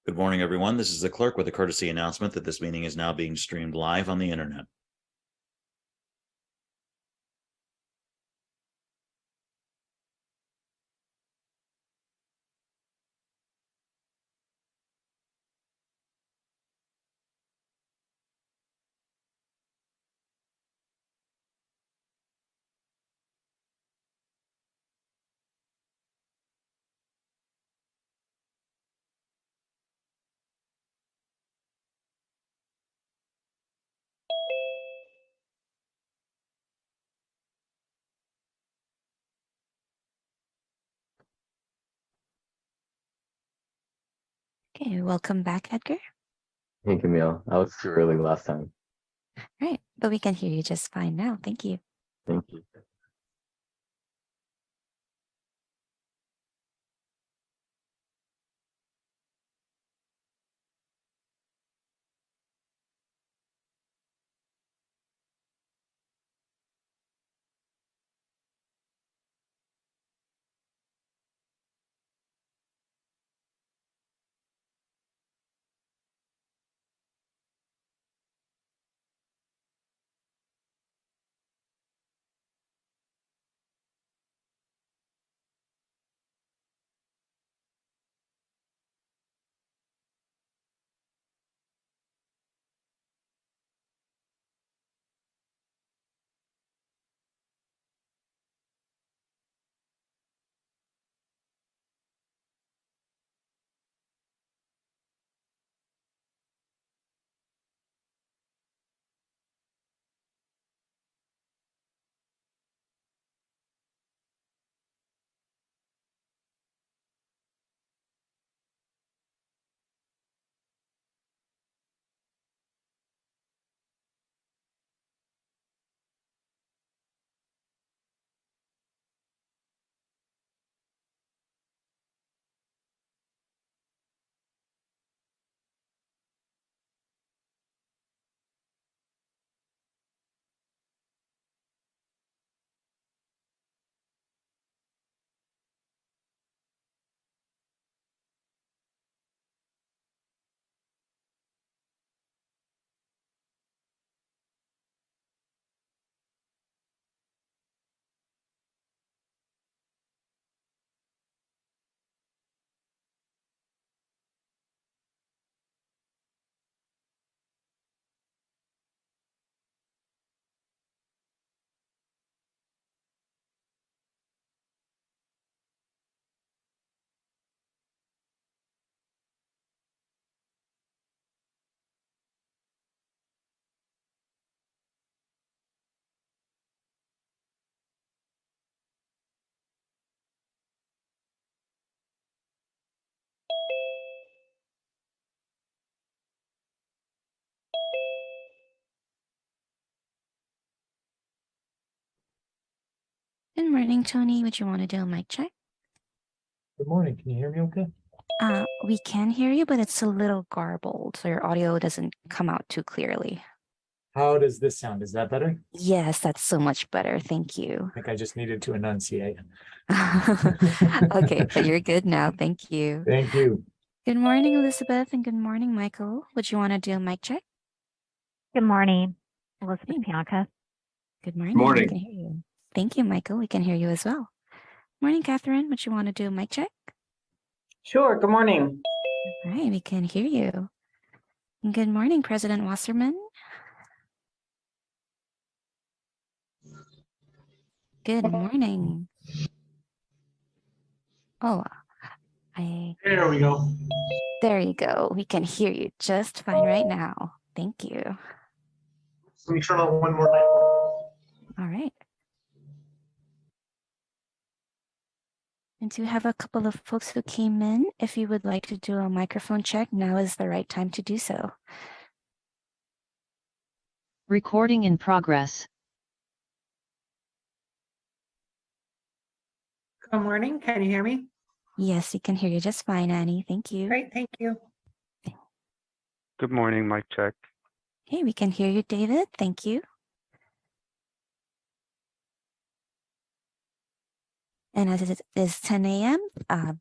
Good morning, everyone. This is the clerk with a courtesy announcement that this meeting is now being streamed live on the internet. Okay, welcome back, Edgar. Hey, Camille. I was too early last time. Right, but we can hear you just fine now. Thank you. Thank you. Good morning, Tony. Would you want to do a mic check? Good morning. Can you hear me okay? We can hear you, but it's a little garbled, so your audio doesn't come out too clearly. How does this sound? Is that better? Yes, that's so much better. Thank you. I think I just needed to enunciate. Okay, but you're good now. Thank you. Thank you. Good morning, Elizabeth, and good morning, Michael. Would you want to do a mic check? Good morning, Elizabeth Hey. Pianka. Good morning. Morning. We can hear you. Thank you, Michael. We can hear you as well. Morning, Catherine. Would you want to do a mic check? Sure. Good morning. All right, we can hear you. Good morning, President Wasserman. Good morning. Oh, There we go. there you go. We can hear you just fine right now. Thank you. Let me turn on one more light. All right. And do have a couple of folks who came in. If you would like to do a microphone check, now is the right time to do so. Recording in progress. Good morning. Can you hear me? Yes, we can hear you just fine, Annie. Thank you. Great. Thank you. Good morning, mic check. Hey, we can hear you, David. Thank you. And as it is 10 a.m.,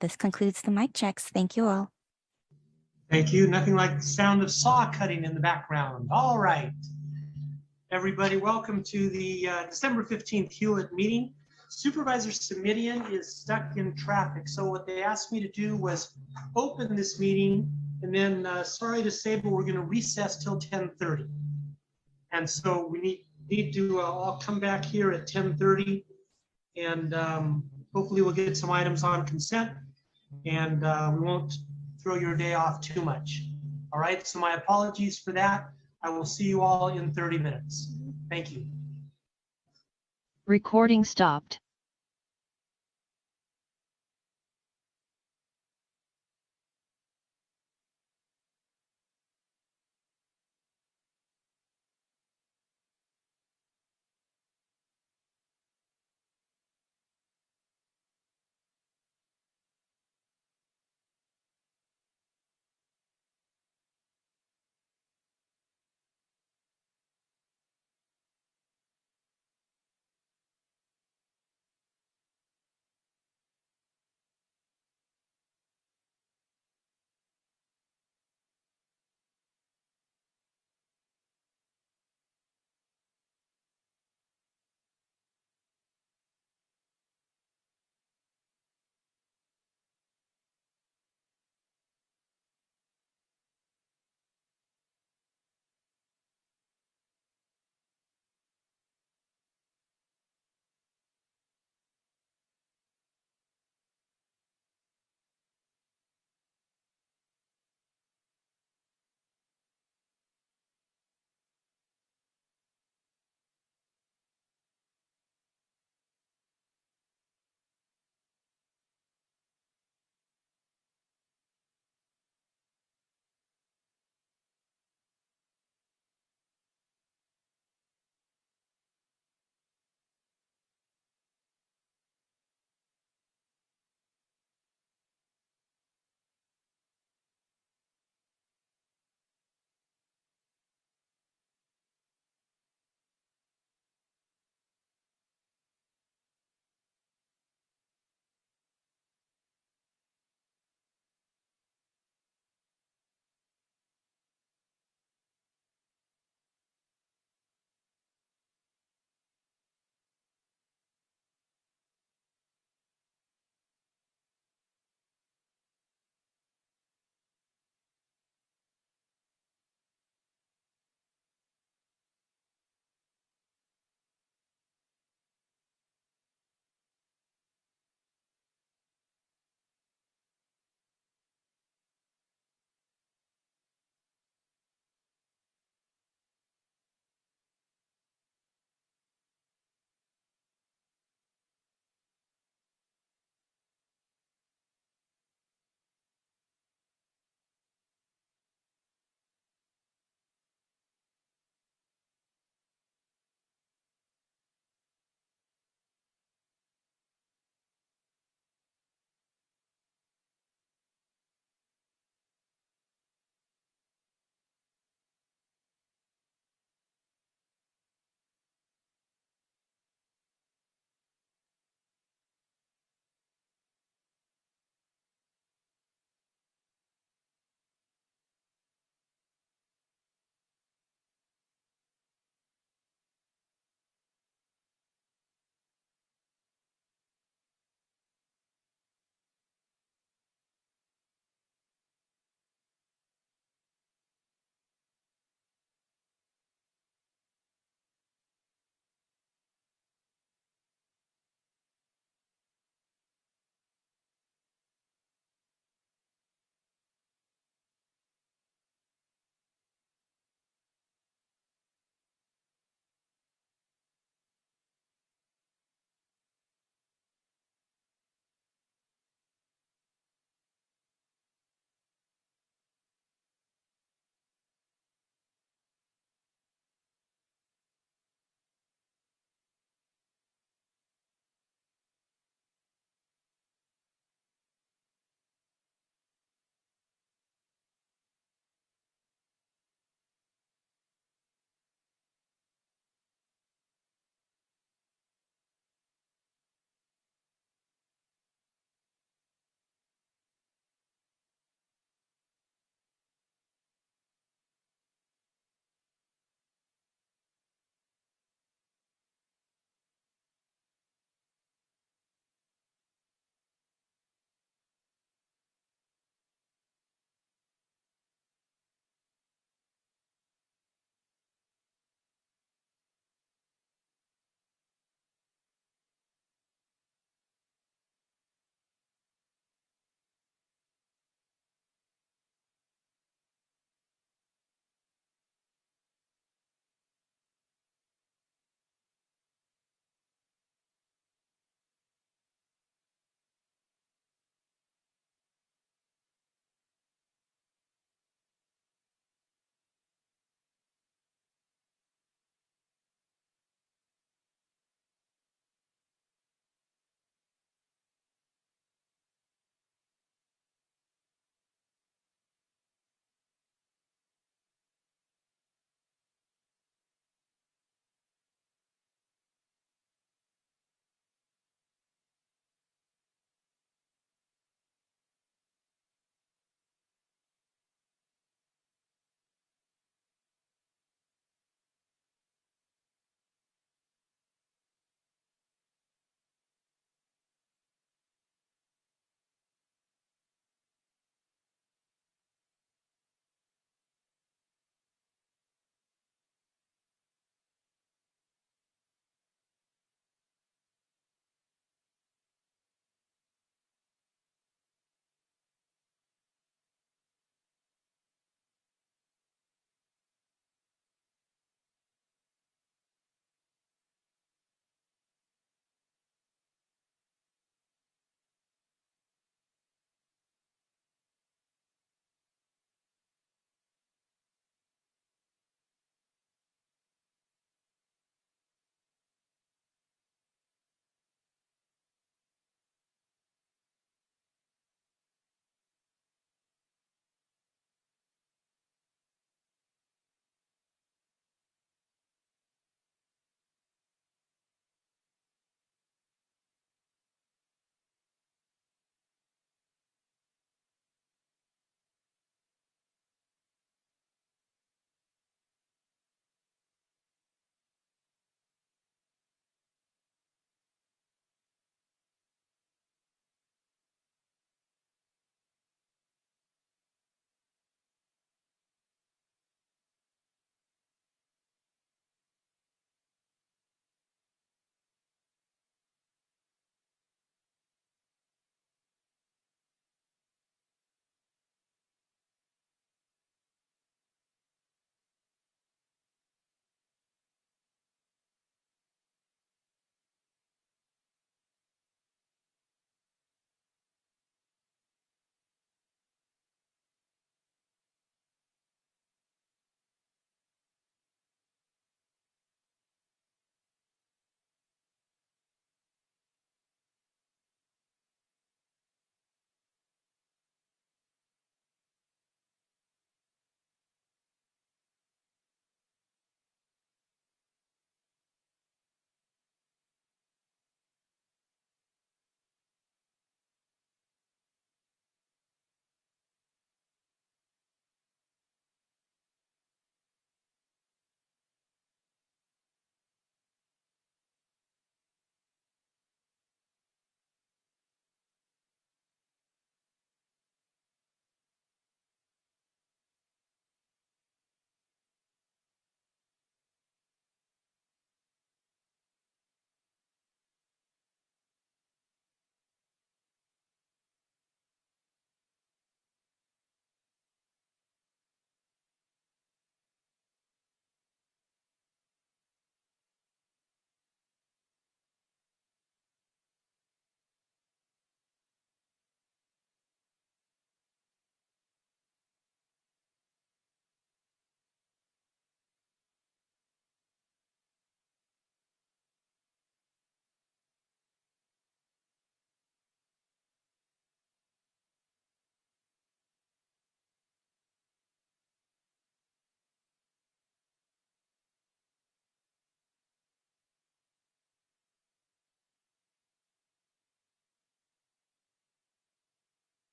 this concludes the mic checks. Thank you all. Thank you. Nothing like the sound of saw cutting in the background. All right. Everybody, welcome to the December 15th Hewlett meeting. Supervisor Simidian is stuck in traffic. So what they asked me to do was open this meeting, and then sorry to say, but we're going to recess till 10:30. And so we need to all come back here at 10:30, and hopefully we'll get some items on consent, and we won't throw your day off too much. All right, so my apologies for that. I will see you all in 30 minutes. Thank you. Recording stopped.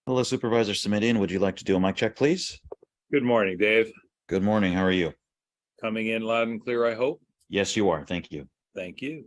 Hello, Supervisor Simidian. Would you like to do a mic check, please? Good morning, Dave. Good morning. How are you? Coming in loud and clear, I hope. Yes, you are. Thank you. Thank you.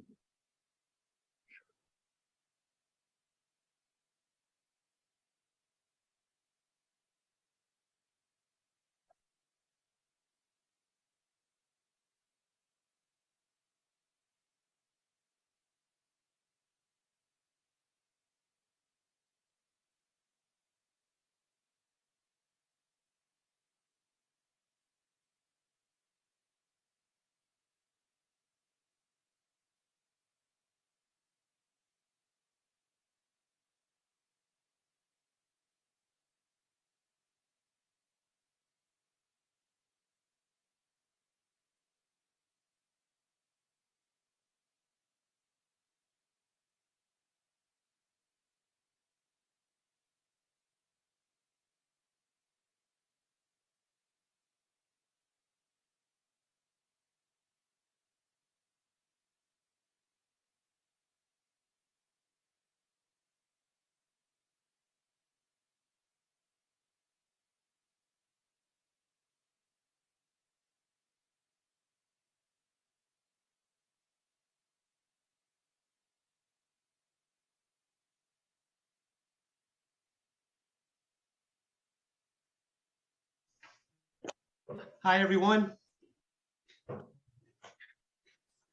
Hi, everyone.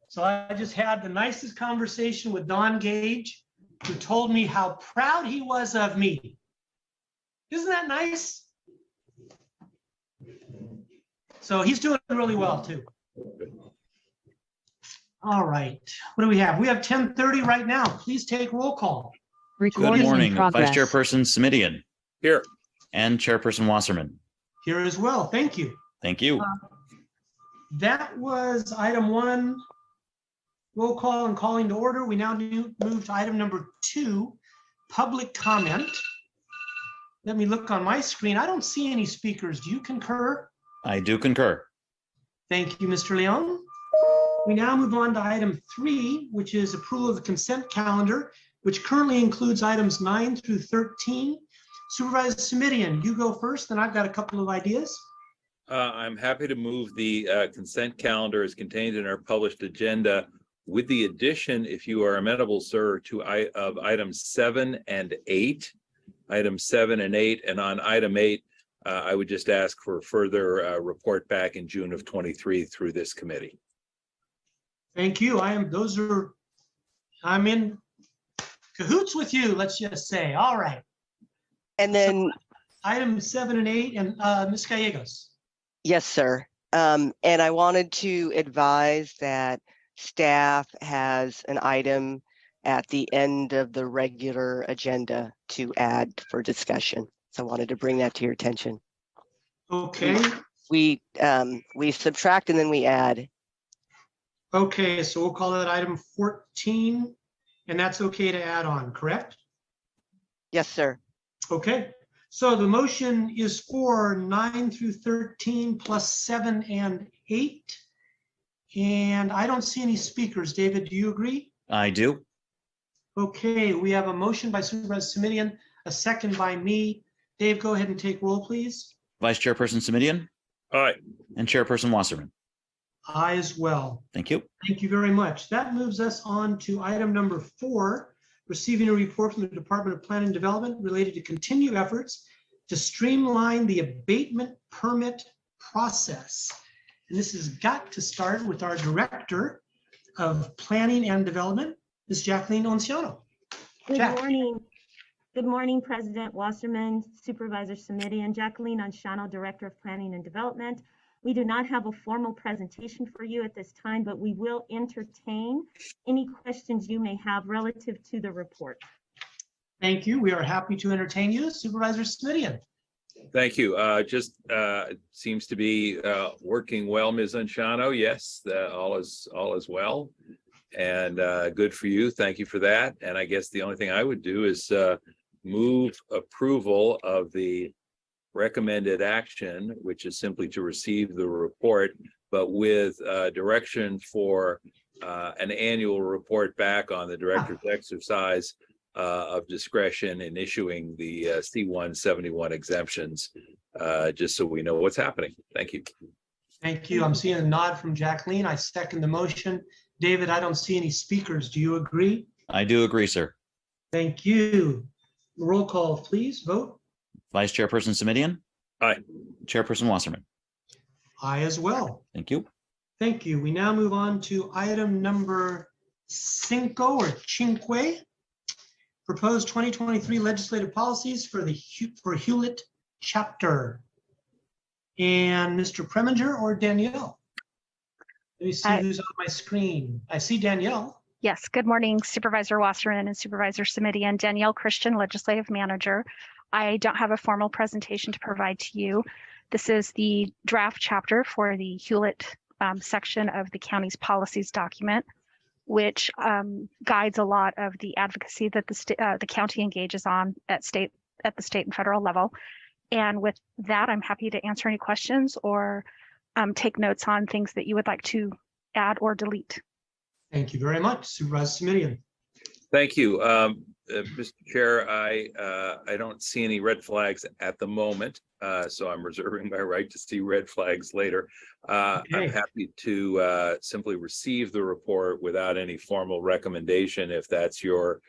So I just had the nicest conversation with Don Gage, who told me how proud he was of me. Isn't that nice? So he's doing really well too. All right, what do we have? We have 10:30 right now. Please take roll call. Good Recording in morning, Vice progress. Chairperson Simidian Here. and Chairperson Wasserman. Here as well. Thank you. Thank you. That was item 1, roll call and calling to order. We now move to item number 2, public comment. Let me look on my screen. I don't see any speakers. Do you concur? I do concur. Thank you, Mr. Leon. We now move on to item 3, which is approval of the consent calendar, which currently includes items 9 through 13. Supervisor Simidian, you go first, then I've got a couple of ideas. I'm happy to move the consent calendar as contained in our published agenda with the addition, if you are amenable, sir, of items 7 and 8. Items 7 and 8, and on item 8, I would just ask for further report back in June of 23 through this committee. Thank you. I'm in cahoots with you, let's just say. All right. And then, Item 7 and 8, and Ms. Gallegos. yes, sir. And I wanted to advise that staff has an item at the end of the regular agenda to add for discussion. So I wanted to bring that to your attention. Okay. We subtract and then we add. Okay, so we'll call that item 14, and that's okay to add on, correct? Yes, sir. Okay, so the motion is for 9 through 13 plus 7 and 8. And I don't see any speakers. David, do you agree? I do. Okay, we have a motion by Supervisor Simidian, a second by me. Dave, go ahead and take roll, please. Vice Chairperson Simidian Aye. and Chairperson Wasserman. I as well. Thank you. Thank you very much. That moves us on to item number 4, receiving a report from the Department of Planning and Development related to continued efforts to streamline the abatement permit process. And this has got to start with our Director of Planning and Development, Ms. Jacqueline Onciano. Good Jack. morning. Good morning, President Wasserman, Supervisor Simidian, Jacqueline Onciano, Director of Planning and Development. We do not have a formal presentation for you at this time, but we will entertain any questions you may have relative to the report. Thank you. We are happy to entertain you. Supervisor Simidian. Thank you. Just seems to be working well, Ms. Onciano. Yes, all is well, and good for you. Thank you for that. And I guess the only thing I would do is move approval of the recommended action, which is simply to receive the report, but with direction for an annual report back on the director's exercise of discretion in issuing the C-171 exemptions, just so we know what's happening. Thank you. Thank you. I'm seeing a nod from Jacqueline. I second the motion. David, I don't see any speakers. Do you agree? I do agree, sir. Thank you. Roll call, please. Vote. Vice Chairperson Simidian, Aye. Chairperson Wasserman. Aye as well. Thank you. Thank you. We now move on to item number 5 or cinque. Proposed 2023 legislative policies for Hewlett chapter. And Mr. Preminger or Danielle? Let me see who's on my screen. I see Danielle. Yes, good morning, Supervisor Wasserman and Supervisor Simidian. Danielle Christian, Legislative Manager. I don't have a formal presentation to provide to you. This is the draft chapter for the Hewlett section of the county's policies document, which guides a lot of the advocacy that the county engages on at the state and federal level. And with that, I'm happy to answer any questions or take notes on things that you would like to add or delete. Thank you very much, Supervisor Simidian. Thank you. Mr. Chair, I don't see any red flags at the moment, so I'm reserving my right to see red flags later. I'm happy to simply receive the report without any formal recommendation, if that's your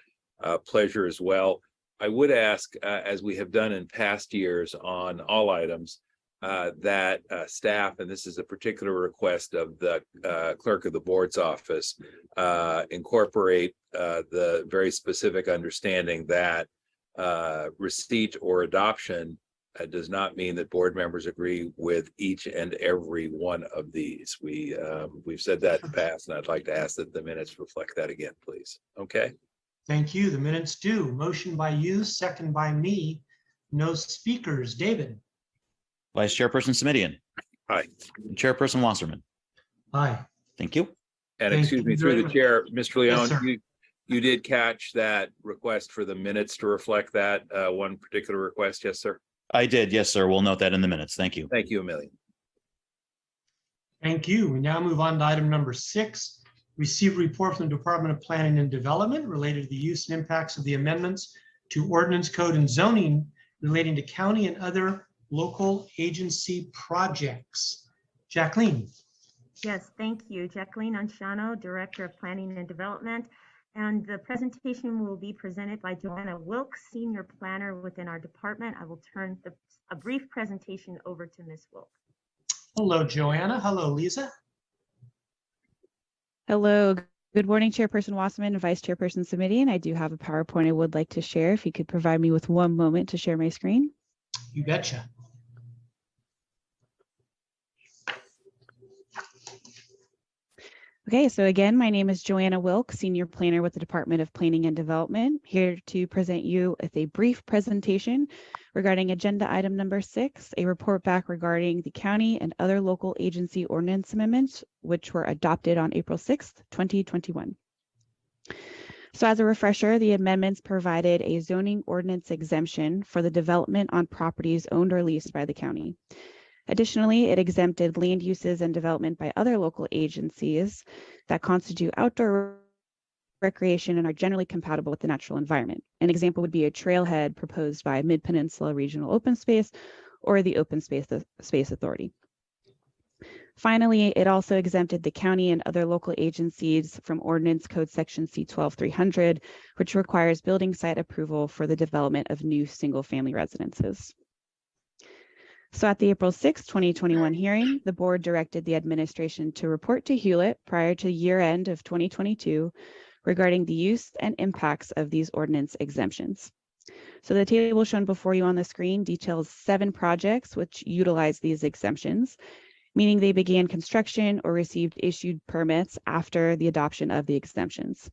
pleasure as well. I would ask, as we have done in past years on all items, that staff, and this is a particular request of the clerk of the board's office, incorporate the very specific understanding that receipt or adoption does not mean that board members agree with each and every one of these. We've said that in the past, and I'd like to ask that the minutes reflect that again, please. Okay. Thank you. The minutes do. Motion by you, second by me. No speakers. David. Vice Chairperson Simidian. Aye. Chairperson Wasserman. Aye. Thank you. And Thank excuse you me, very through the much. chair, Mr. Leone, Yes, sir. you did catch that request for the minutes to reflect that one particular request. Yes, sir. I did. Yes, sir. We'll note that in the minutes. Thank you. Thank you a million. Thank you. We now move on to item number 6. Receive report from the Department of Planning and Development related to the use and impacts of the amendments to ordinance code and zoning relating to county and other local agency projects. Jacqueline. Yes, thank you. Jacqueline Anshano, Director of Planning and Development. And the presentation will be presented by Joanna Wilkes, Senior Planner within our department. I will turn a brief presentation over to Ms. Wilkes. Hello, Joanna. Hello, Lisa. Hello. Good morning, Chairperson Wasserman and Vice Chairperson Simidian. I do have a PowerPoint I would like to share. If you could provide me with one moment to share my screen. You betcha. Okay, so again, my name is Joanna Wilkes, Senior Planner with the Department of Planning and Development, here to present you with a brief presentation regarding agenda item number 6, a report back regarding the county and other local agency ordinance amendments, which were adopted on April 6th, 2021. So as a refresher, the amendments provided a zoning ordinance exemption for the development on properties owned or leased by the county. Additionally, it exempted land uses and development by other local agencies that constitute outdoor recreation and are generally compatible with the natural environment. An example would be a trailhead proposed by Mid-Peninsula Regional Open Space or the Open Space Authority. Finally, it also exempted the county and other local agencies from Ordinance Code Section C-12-300, which requires building site approval for the development of new single-family residences. So at the April 6, 2021 hearing, the board directed the administration to report to Hewlett prior to year end of 2022 regarding the use and impacts of these ordinance exemptions. So the table shown before you on the screen details 7 projects which utilize these exemptions, meaning they began construction or received issued permits after the adoption of the exemptions.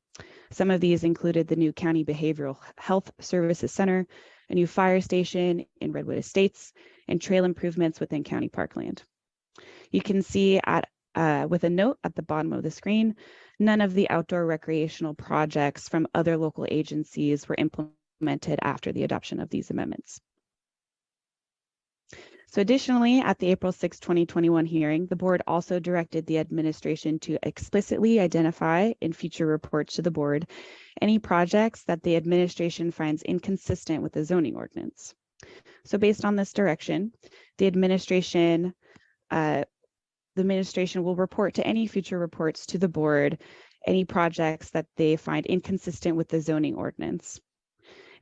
Some of these included the new County Behavioral Health Services Center, a new fire station in Redwood Estates, and trail improvements within county parkland. You can see with a note at the bottom of the screen, none of the outdoor recreational projects from other local agencies were implemented after the adoption of these amendments. So additionally, at the April 6, 2021 hearing, the board also directed the administration to explicitly identify in future reports to the board any projects that the administration finds inconsistent with the zoning ordinance. So based on this direction, the administration will report to any future reports to the board any projects that they find inconsistent with the zoning ordinance.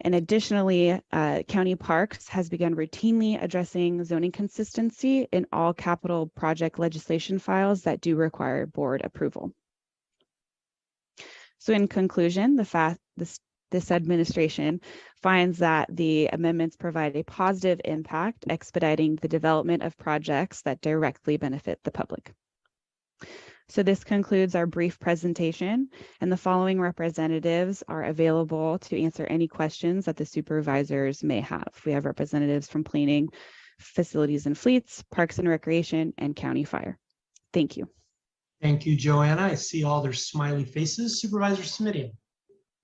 And additionally, County Parks has begun routinely addressing zoning consistency in all capital project legislation files that do require board approval. So in conclusion, this administration finds that the amendments provide a positive impact, expediting the development of projects that directly benefit the public. So this concludes our brief presentation, and the following representatives are available to answer any questions that the supervisors may have. We have representatives from Planning, Facilities and Fleets, Parks and Recreation, and County Fire. Thank you. Thank you, Joanna. I see all their smiley faces. Supervisor Simidian.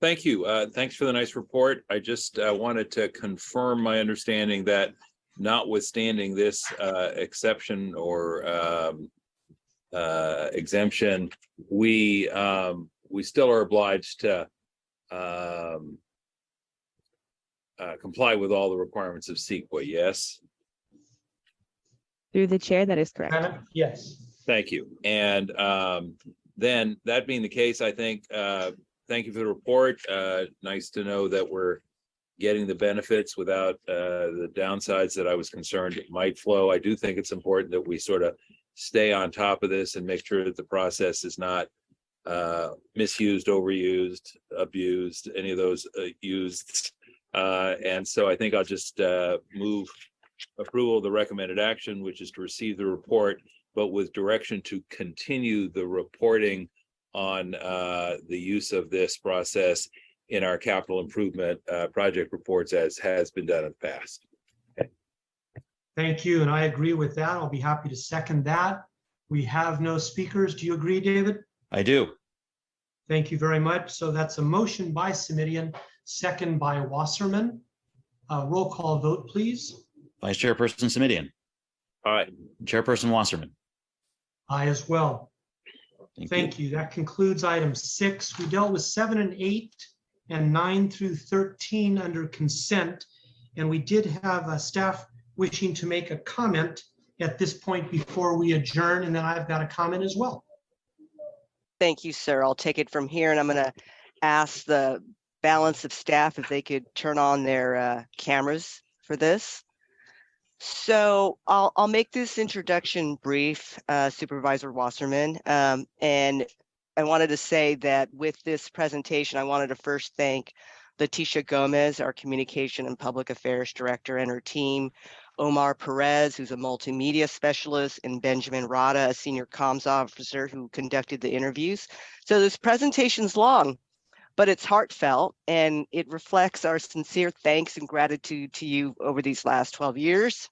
Thank you. Thanks for the nice report. I just wanted to confirm my understanding that notwithstanding this exception or exemption, we still are obliged to comply with all the requirements of CEQA, yes? Through the chair, that is correct. Yes. Thank you. And then that being the case, I think, thank you for the report. Nice to know that we're getting the benefits without the downsides that I was concerned it might flow. I do think it's important that we sort of stay on top of this and make sure that the process is not misused, overused, abused, any of those used. And so I think I'll just move approval of the recommended action, which is to receive the report, but with direction to continue the reporting on the use of this process in our capital improvement project reports as has been done in the past. Thank you, and I agree with that. I'll be happy to second that. We have no speakers. Do you agree, David? I do. Thank you very much. So that's a motion by Simidian, second by Wasserman. Roll call vote, please. Vice Chairperson Simidian. Aye. Chairperson Wasserman. Aye as well. Thank you. That concludes item 6. We dealt with 7 and 8 and 9 through 13 under consent. And we did have staff wishing to make a comment at this point before we adjourn. And then I've got a comment as well. Thank you, sir. I'll take it from here, and I'm going to ask the balance of staff if they could turn on their cameras for this. So I'll make this introduction brief, Supervisor Wasserman, and I wanted to say that with this presentation, I wanted to first thank Leticia Gomez, our Communication and Public Affairs Director, and her team, Omar Perez, who's a multimedia specialist, and Benjamin Rada, a senior comms officer who conducted the interviews. So this presentation's long, but it's heartfelt, and it reflects our sincere thanks and gratitude to you over these last 12 years.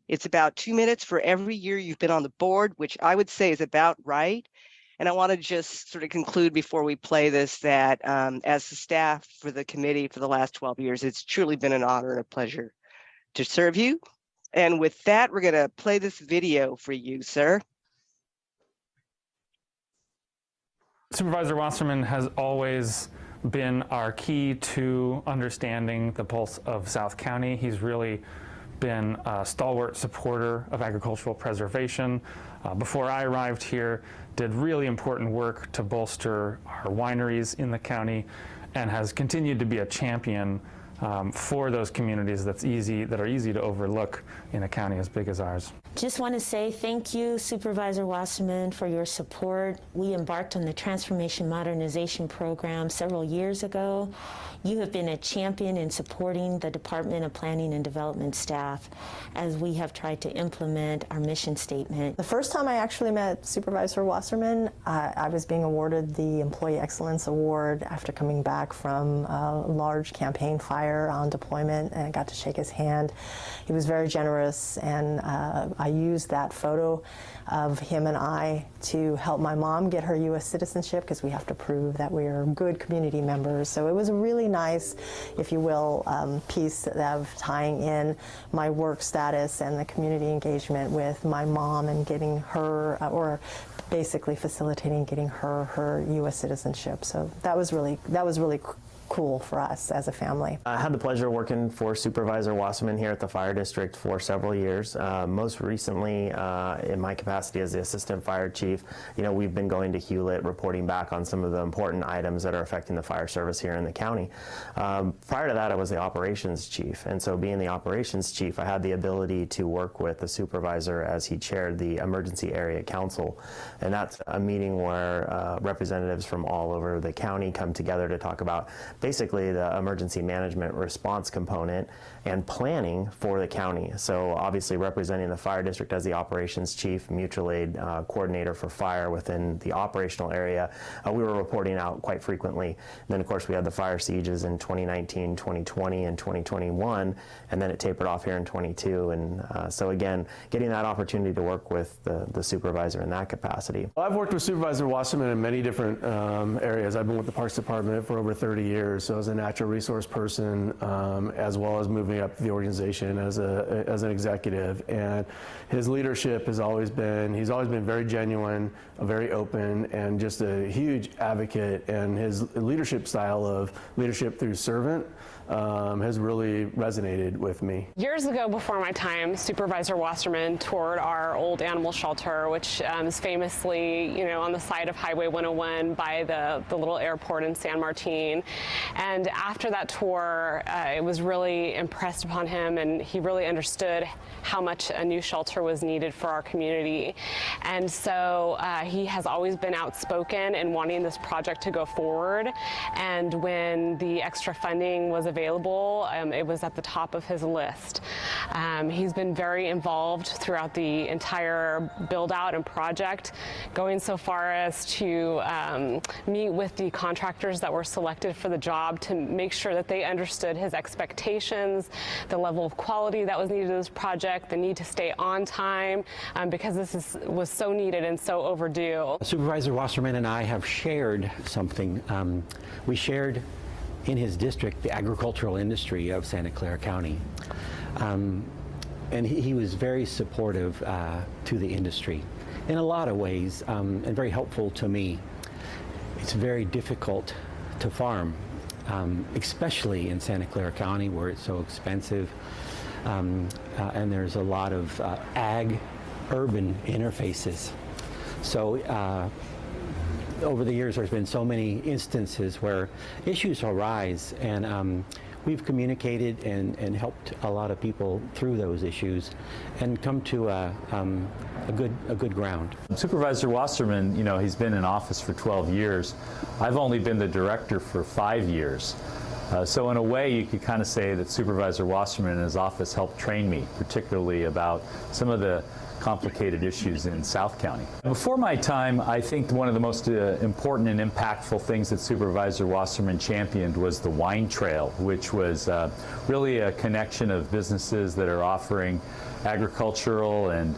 It's about 2 minutes for every year you've been on the board, which I would say is about right. And I want to just sort of conclude before we play this that as the staff for the committee for the last 12 years, it's truly been an honor and a pleasure to serve you. And with that, we're going to play this video for you, sir. Supervisor Wasserman has always been our key to understanding the pulse of South County. He's really been a stalwart supporter of agricultural preservation. Before I arrived here, did really important work to bolster our wineries in the county, and has continued to be a champion for those communities that are easy to overlook in a county as big as ours. Just want to say thank you, Supervisor Wasserman, for your support. We embarked on the Transformation Modernization Program several years ago. You have been a champion in supporting the Department of Planning and Development staff as we have tried to implement our mission statement. The first time I actually met Supervisor Wasserman, I was being awarded the Employee Excellence Award after coming back from a large campaign fire fire on deployment and got to shake his hand. He was very generous, and I used that photo of him and I to help my mom get her U.S. citizenship, because we have to prove that we are good community members. So it was a really nice, if you will, piece of tying in my work status and the community engagement with my mom and getting her, or basically facilitating getting her U.S. citizenship. So that was really cool for us as a family. I had the pleasure of working for Supervisor Wasserman here at the Fire District for several years. Most recently, in my capacity as the Assistant Fire Chief, we've been going to Hewlett, reporting back on some of the important items that are affecting the fire service here in the county. Prior to that, I was the Operations Chief, and so being the Operations Chief, I had the ability to work with the Supervisor as he chaired the Emergency Area Council, and that's a meeting where representatives from all over the county come together to talk about basically the emergency management response component and planning for the county. So obviously representing the fire district as the operations chief, mutual aid coordinator for fire within the operational area, we were reporting out quite frequently. And then of course we had the fire sieges in 2019, 2020, and 2021, and then it tapered off here in 22. And so again, getting that opportunity to work with the supervisor in that capacity. Well, I've worked with Supervisor Wasserman in many different areas. I've been with the Parks Department for over 30 years. So as a natural resource person, as well as moving up the organization as an executive, and his leadership he's always been very genuine, very open, and just a huge advocate. And his leadership style of leadership through servant has really resonated with me. Years ago, before my time, Supervisor Wasserman toured our old animal shelter, which is famously, on the side of Highway 101 by the little airport in San Martin. And after that tour, it was really impressed upon him, and he really understood how much a new shelter was needed for our community. And so he has always been outspoken in wanting this project to go forward. And when the extra funding was available, it was at the top of his list. He's been very involved throughout the entire build out and project, going so far as to meet with the contractors that were selected for the job to make sure that they understood his expectations, the level of quality that was needed in this project, the need to stay on time, because this was so needed and so overdue. Supervisor Wasserman and I have shared something. We shared in his district the agricultural industry of Santa Clara County. And he was very supportive to the industry in a lot of ways, and very helpful to me. It's very difficult to farm, especially in Santa Clara County where it's so expensive, and there's a lot of ag-urban interfaces. So over the years there's been so many instances where issues arise, and we've communicated and helped a lot of people through those issues and come to a good ground. Supervisor Wasserman, he's been in office for 12 years. I've only been the director for 5 years. So in a way, you could kind of say that Supervisor Wasserman and his office helped train me, particularly about some of the complicated issues in South County. Before my time, I think one of the most important and impactful things that Supervisor Wasserman championed was the wine trail, which was really a connection of businesses that are offering agricultural and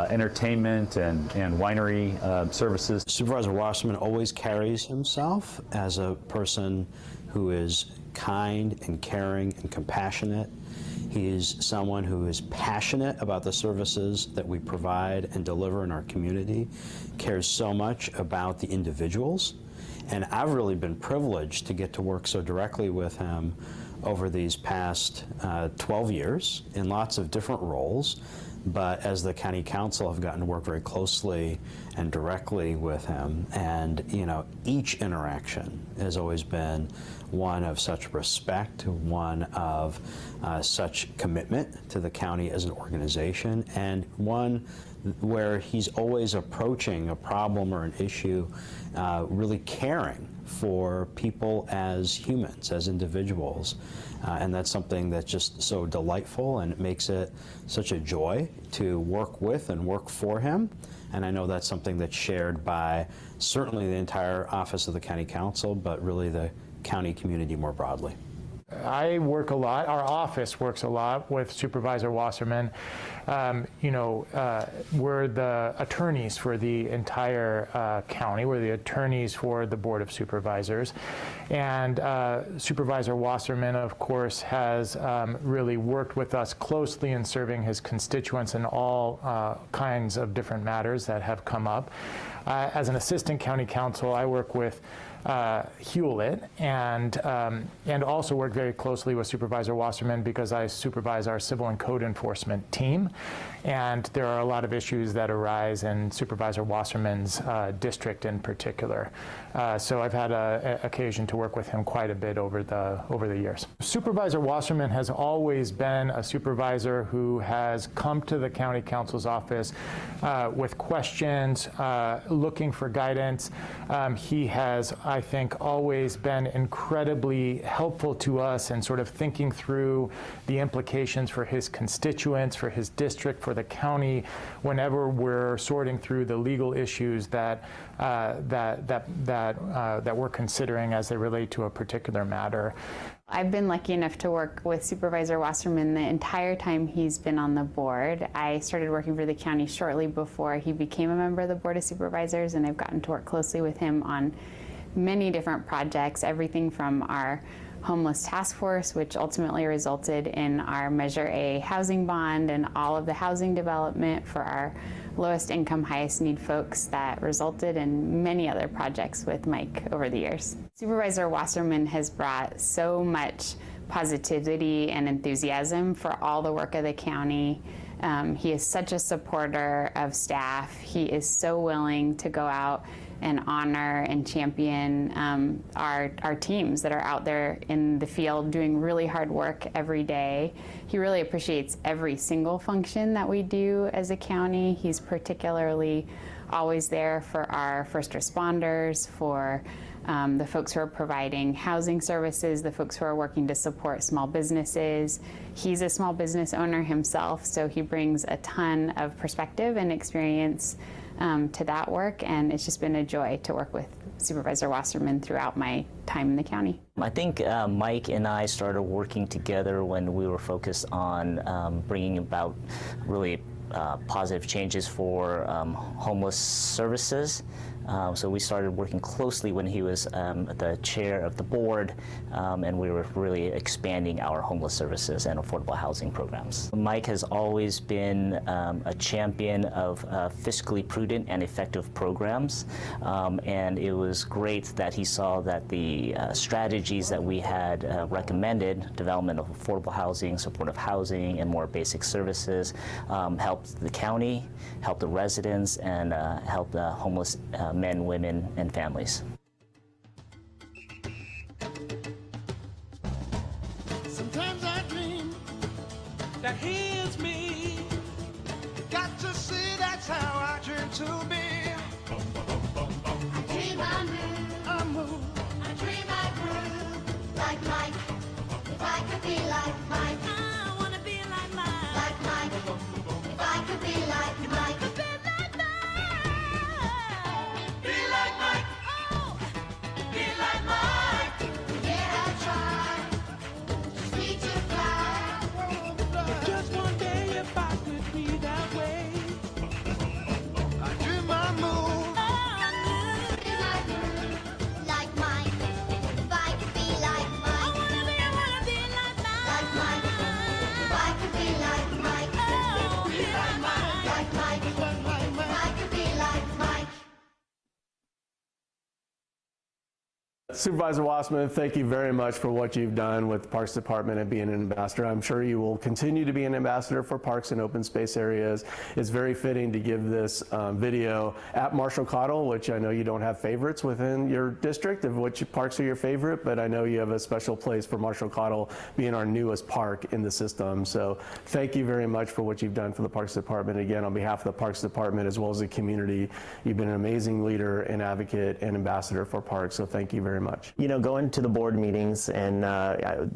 entertainment and winery services. Supervisor Wasserman always carries himself as a person who is kind and caring and compassionate. He is someone who is passionate about the services that we provide and deliver in our community, cares so much about the individuals, and I've really been privileged to get to work so directly with him over these past 12 years in lots of different roles. But as the county council, I've gotten to work very closely and directly with him, and each interaction has always been one of such respect, one of such commitment to the county as an organization, and one where he's always approaching a problem or an issue really caring for people as humans, as individuals. And that's something that's just so delightful, and it makes it such a joy to work with and work for him. And I know that's something that's shared by certainly the entire office of the county council, but really the county community more broadly. I work a lot, our office works a lot with Supervisor Wasserman. We're the attorneys for the entire county. We're the attorneys for the Board of Supervisors. And Supervisor Wasserman, of course, has really worked with us closely in serving his constituents in all kinds of different matters that have come up. As an assistant county counsel, I work with Hewlett and also work very closely with Supervisor Wasserman because I supervise our civil and code enforcement team. And there are a lot of issues that arise in Supervisor Wasserman's district in particular. So I've had an occasion to work with him quite a bit over the years. Supervisor Wasserman has always been a supervisor who has come to the county council's office with questions, looking for guidance. He has, I think, always been incredibly helpful to us in sort of thinking through the implications for his constituents, for his district, for the county, whenever we're sorting through the legal issues that we're considering as they relate to a particular matter. I've been lucky enough to work with Supervisor Wasserman the entire time he's been on the board. I started working for the county shortly before he became a member of the Board of Supervisors, and I've gotten to work closely with him on many different projects, everything from our homeless task force, which ultimately resulted in our Measure A housing bond and all of the housing development for our lowest income, highest need folks, that resulted in many other projects with Mike over the years. Supervisor Wasserman has brought so much positivity and enthusiasm for all the work of the county. He is such a supporter of staff. He is so willing to go out and honor and champion our teams that are out there in the field doing really hard work every day. He really appreciates every single function that we do as a county. He's particularly always there for our first responders, for the folks who are providing housing services, the folks who are working to support small businesses. He's a small business owner himself, so he brings a ton of perspective and experience to that work, and it's just been a joy to work with Supervisor Wasserman throughout my time in the county. I think Mike and I started working together when we were focused on bringing about really positive changes for homeless services. So we started working closely when he was the chair of the board, and we were really expanding our homeless services and affordable housing programs. Mike has always been a champion of fiscally prudent and effective programs, and it was great that he saw that the strategies that we had recommended, development of affordable housing, supportive housing, and more basic services, helped the county, helped the residents, and helped the homeless men, women, and families. Sometimes I dream that he is me. Got to see that's how I dream to be. I dream I move. I move. I dream I groove. Like Mike. If I could be like Mike. I wanna be like Mike. Like Mike. If I could be like Mike. Supervisor Wasserman, thank you very much for what you've done with the Parks Department and being an ambassador. I'm sure you will continue to be an ambassador for parks and open space areas. It's very fitting to give this video at Marshall Cottle, which I know you don't have favorites within your district of which parks are your favorite, but I know you have a special place for Marshall Cottle being our newest park in the system. So thank you very much for what you've done for the Parks Department. Again, on behalf of the Parks Department as well as the community, you've been an amazing leader and advocate and ambassador for parks. So thank you very much. much. You know, going to the board meetings and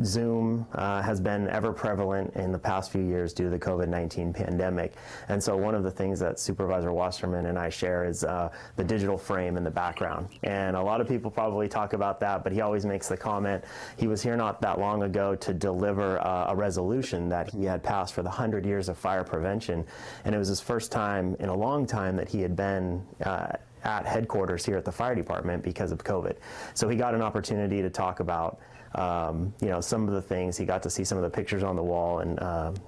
Zoom has been ever prevalent in the past few years due to the COVID-19 pandemic. And so one of the things that Supervisor Wasserman and I share is the digital frame in the background. And a lot of people probably talk about that, but he always makes the comment, he was here not that long ago to deliver a resolution that he had passed for the 100 years of fire prevention. And it was his first time in a long time that he had been at headquarters here at the fire department because of COVID. So he got an opportunity to talk about you know, some of the things. He got to see some of the pictures on the wall, and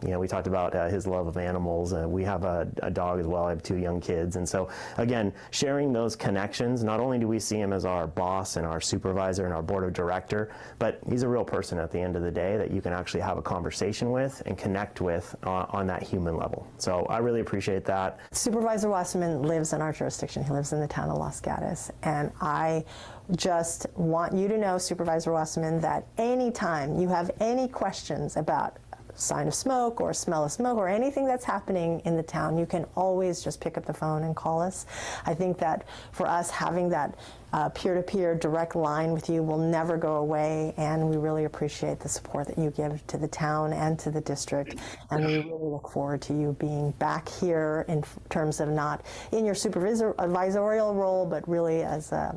you know, we talked about his love of animals. We have a dog as well. I have 2 young kids, and so again, sharing those connections. Not only do we see him as our boss and our supervisor and our board of director, but he's a real person at the end of the day that you can actually have a conversation with and connect with on that human level. So I really appreciate that. Supervisor Wasserman lives in our jurisdiction. He lives in the town of Los Gatos, and I just want you to know, Supervisor Wasserman, that anytime you have any questions about sign of smoke or smell of smoke or anything that's happening in the town, you can always just pick up the phone and call us. I think that for us, having that peer-to-peer direct line with you will never go away, and we really appreciate the support that you give to the town and to the district, and we really look forward to you being back here in terms of not in your supervisorial role, but really as a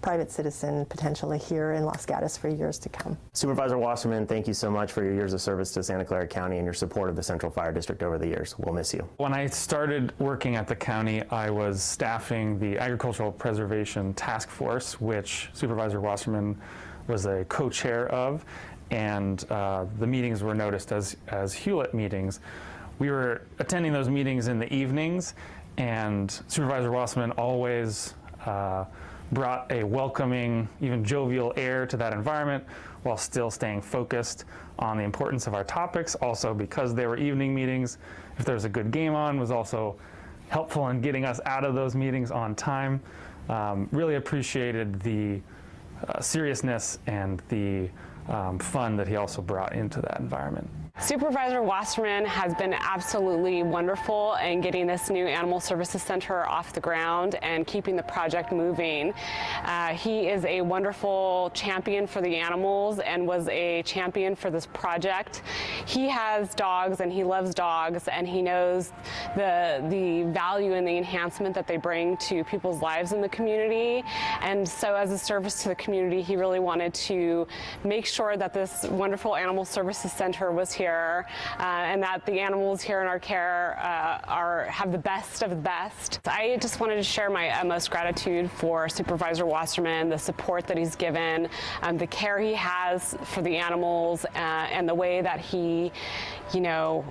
private citizen potentially here in Los Gatos for years to come. Supervisor Wasserman, thank you so much for your years of service to Santa Clara County and your support of the Central Fire District over the years. We'll miss you. When I started working at the county, I was staffing the Agricultural Preservation Task Force, which Supervisor Wasserman was a co-chair of, and the meetings were noticed as Hewlett meetings. We were attending those meetings in the evenings, and Supervisor Wasserman always brought a welcoming, even jovial air to that environment while still staying focused on the importance of our topics. Also, because they were evening meetings, if there was a good game on, was also helpful in getting us out of those meetings on time. Really appreciated the seriousness and the fun that he also brought into that environment. Supervisor Wasserman has been absolutely wonderful in getting this new Animal Services Center off the ground and keeping the project moving. He is a wonderful champion for the animals and was a champion for this project. He has dogs and he loves dogs, and he knows the value and the enhancement that they bring to people's lives in the community. And so as a service to the community, he really wanted to make sure that this wonderful Animal Services Center was here, and that the animals here in our care have the best of the best. I just wanted to share my utmost gratitude for Supervisor Wasserman, the support that he's given, the care he has for the animals, and the way that he, you know,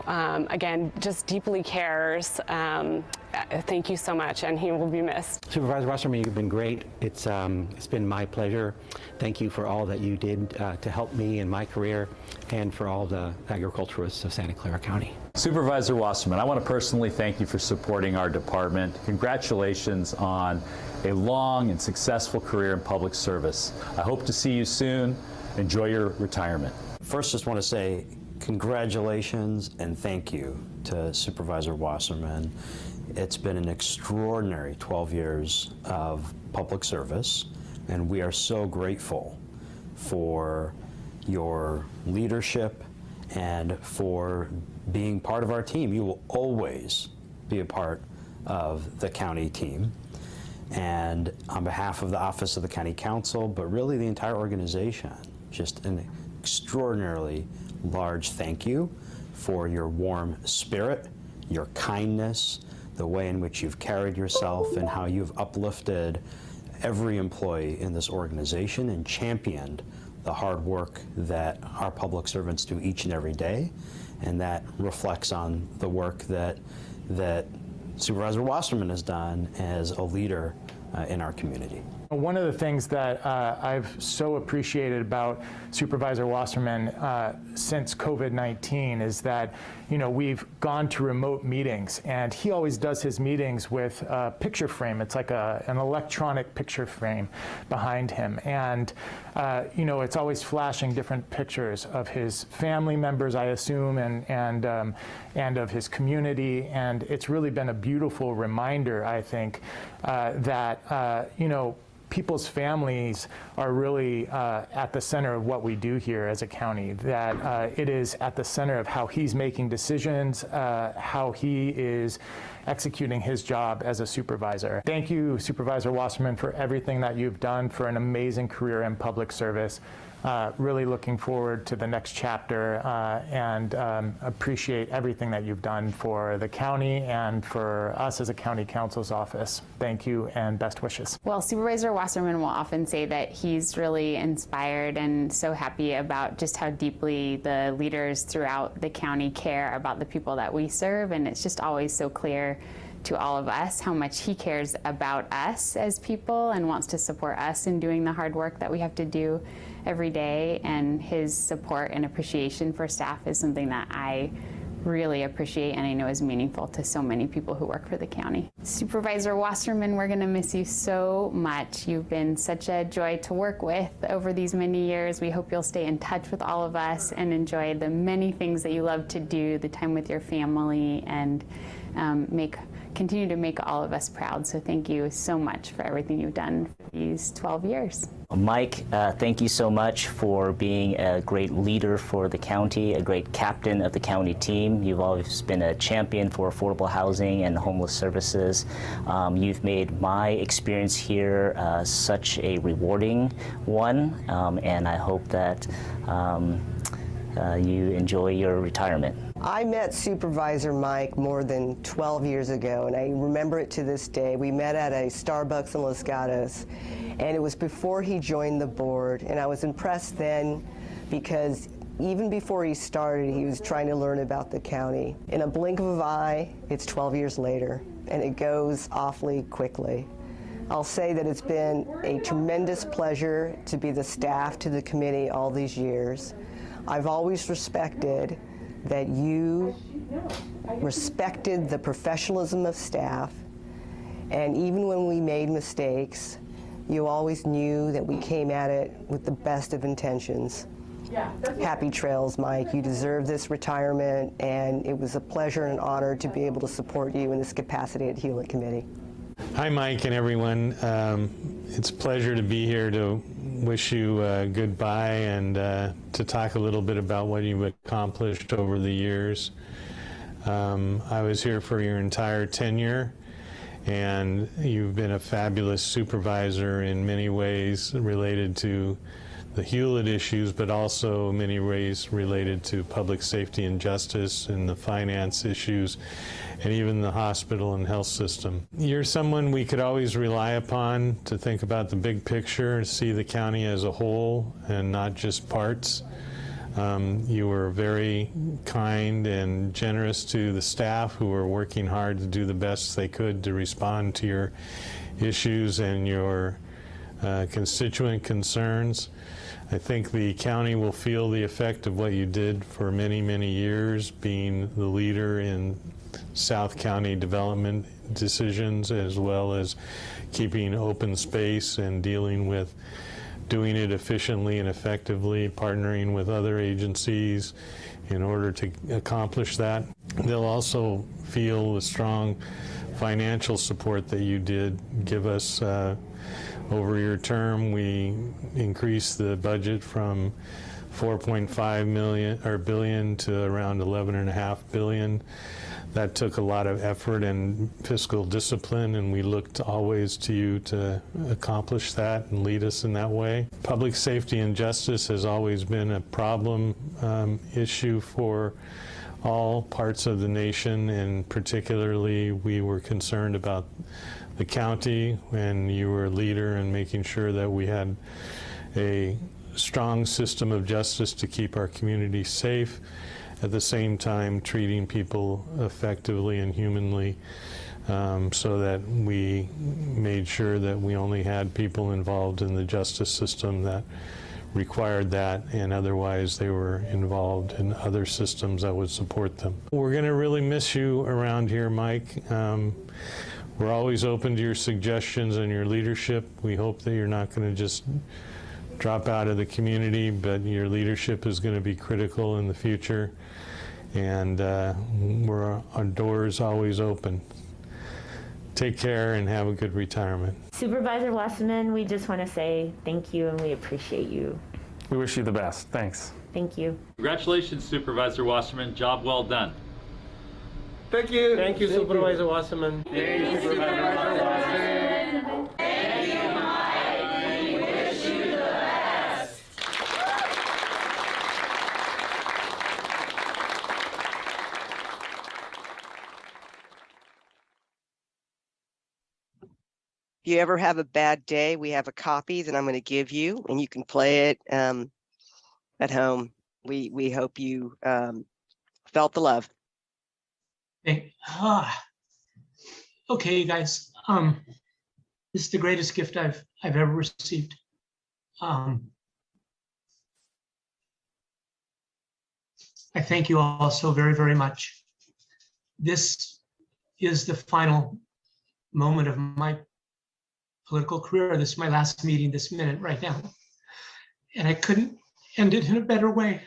again, just deeply cares. Thank you so much, and he will be missed. Supervisor Wasserman, you've been great. It's been my pleasure. Thank you for all that you did to help me in my career, and for all the agriculturists of Santa Clara County. Supervisor Wasserman, I want to personally thank you for supporting our department. Congratulations on a long and successful career in public service. I hope to see you soon. Enjoy your retirement. First, just want to say congratulations and thank you to Supervisor Wasserman. It's been an extraordinary 12 years of public service, and we are so grateful for your leadership and for being part of our team. You will always be a part of the county team. And on behalf of the Office of the County Council, but really the entire organization, just an extraordinarily large thank you for your warm spirit, your kindness, the way in which you've carried yourself, and how you've uplifted every employee in this organization and championed the hard work that our public servants do each and every day, and that reflects on the work that Supervisor Wasserman has done as a leader in our community. One of the things that I've so appreciated about Supervisor Wasserman since COVID-19 is that, you know, we've gone to remote meetings, and he always does his meetings with a picture frame. It's like an electronic picture frame behind him, and you know, it's always flashing different pictures of his family members, I assume, and of his community, and it's really been a beautiful reminder, I think, that you know, people's families are really at the center of what we do here as a county, that it is at the center of how he's making decisions, how he is executing his job as a supervisor. Thank you, Supervisor Wasserman, for everything that you've done, for an amazing career in public service. Really looking forward to the next chapter and appreciate everything that you've done for the county and for us as a county council's office. Thank you and best wishes. Well, Supervisor Wasserman will often say that he's really inspired and so happy about just how deeply the leaders throughout the county care about the people that we serve, and it's just always so clear to all of us how much he cares about us as people and wants to support us in doing the hard work that we have to do every day. And his support and appreciation for staff is something that I really appreciate and I know is meaningful to so many people who work for the county. Supervisor Wasserman, we're going to miss you so much. You've been such a joy to work with over these many years. We hope you'll stay in touch with all of us and enjoy the many things that you love to do, the time with your family, and continue to make all of us proud. So thank you so much for everything you've done for these 12 years. Mike, thank you so much for being a great leader for the county, a great captain of the county team. You've always been a champion for affordable housing and homeless services. You've made my experience here such a rewarding one, and I hope that you enjoy your retirement. I met Supervisor Mike more than 12 years ago, and I remember it to this day. We met at a Starbucks in Los Gatos, and it was before he joined the board, and I was impressed then because even before he started, he was trying to learn about the county. In a blink of an eye, it's 12 years later, and it goes awfully quickly. I'll say that it's been a tremendous pleasure to be the staff to the committee all these years. I've always respected that you respected the professionalism of staff, and even when we made mistakes, you always knew that we came at it with the best of intentions. Happy trails, Mike. You deserve this retirement, and it was a pleasure and an honor to be able to support you in this capacity at Hewlett Committee. Hi, Mike and everyone. It's a pleasure to be here to wish you goodbye and to talk a little bit about what you've accomplished over the years. I was here for your entire tenure, and you've been a fabulous supervisor in many ways related to the Hewlett issues, but also many ways related to public safety and justice and the finance issues and even the hospital and health system. You're someone we could always rely upon to think about the big picture, see the county as a whole and not just parts. You were very kind and generous to the staff who were working hard to do the best they could to respond to your issues and your constituent concerns. I think the county will feel the effect of what you did for many, many years, being the leader in South County development decisions, as well as keeping open space and dealing with doing it efficiently and effectively, partnering with other agencies in order to accomplish that. They'll also feel the strong financial support that you did give us over your term. We increased the budget from $4.5 billion to around $11.5 billion. That took a lot of effort and fiscal discipline, and we looked always to you to accomplish that and lead us in that way. Public safety and justice has always been a problem issue for all parts of the nation, and particularly we were concerned about the county, and you were a leader in making sure that we had a strong system of justice to keep our community safe, at the same time treating people effectively and humanly, so that we made sure that we only had people involved in the justice system that required that, and otherwise they were involved in other systems that would support them. We're going to really miss you around here, Mike. We're always open to your suggestions and your leadership. We hope that you're not going to just drop out of the community, but your leadership is going to be critical in the future, and our doors always open. Take care and have a good retirement. Supervisor Wasserman, we just want to say thank you and we appreciate you. We wish you the best. Thanks. Thank you. Congratulations, Supervisor Wasserman. Job well done. Thank you. Thank you, Supervisor Wasserman. Thank you, Supervisor Wasserman. Thank you, Mike. We wish you the best. If you ever have a bad day, we have a copy that I'm going to give you, and you can play it at home. We hope you felt the love. Okay, you guys. This is the greatest gift I've ever received. I thank you all so very, very much. This is the final moment of my political career. This is my last meeting this minute right now. And I couldn't end it in a better way.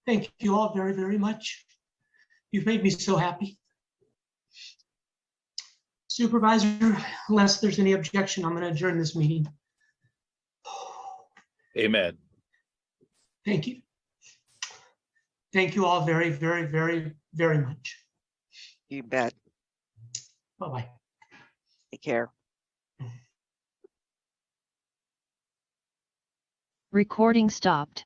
Thank you all very, very much. You've made me so happy. Supervisor, unless there's any objection, I'm going to adjourn this meeting. Amen. Thank you. Thank you all very, very, very, very much. You bet. Bye-bye. Take care. Recording stopped.